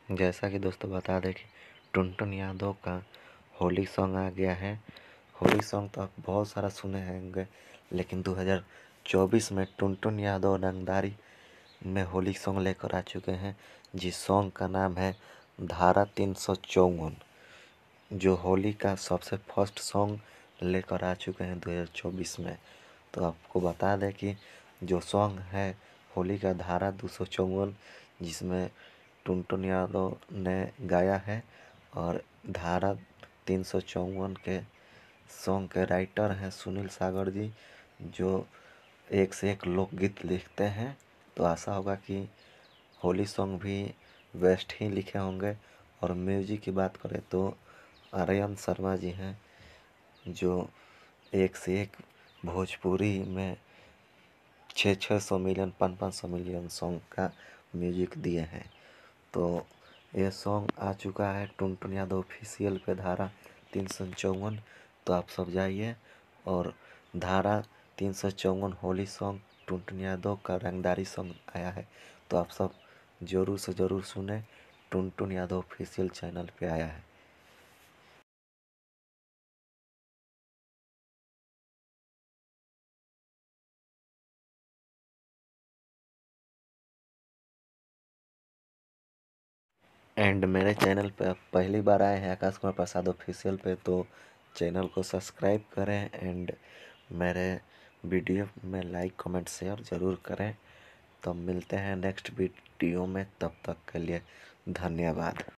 जैसा कि दोस्तों बता दें कि टुनटुन यादव का होली सॉन्ग आ गया है। होली सॉन्ग तो आप बहुत सारा सुने होंगे, लेकिन 2024 में टुनटुन यादव रंगदारी में होली सॉन्ग लेकर आ चुके हैं, जिस सॉन्ग का नाम है धारा 354, जो होली का सबसे फर्स्ट सॉन्ग लेकर आ चुके हैं 2024 में। तो आपको बता दें कि जो सॉन्ग है होली का धारा 254, जिसमें टुनटुन यादव ने गाया है, और धारा 354 के सॉन्ग के राइटर हैं सुनील सागर जी, जो एक से एक लोकगीत लिखते हैं। तो आशा होगा कि होली सॉन्ग भी बेस्ट ही लिखे होंगे। और म्यूजिक की बात करें तो आर्यन शर्मा जी हैं, जो एक से एक भोजपुरी में 600 मिलियन 500 मिलियन सॉन्ग का म्यूजिक दिए हैं। तो ये सॉन्ग आ चुका है टुनटुन यादव ऑफिशियल पे धारा 354। तो आप सब जाइए, और धारा 354 होली सॉन्ग टुनटुन यादव का रंगदारी सॉन्ग आया है, तो आप सब ज़रूर से ज़रूर सुने। टुनटुन यादव ऑफिशियल चैनल पे आया है। एंड मेरे चैनल पे आप पहली बार आए हैं आकाश कुमार प्रसाद ऑफिशियल पे, तो चैनल को सब्सक्राइब करें एंड मेरे वीडियो में लाइक कमेंट शेयर ज़रूर करें। तो मिलते हैं नेक्स्ट वीडियो में, तब तक के लिए धन्यवाद।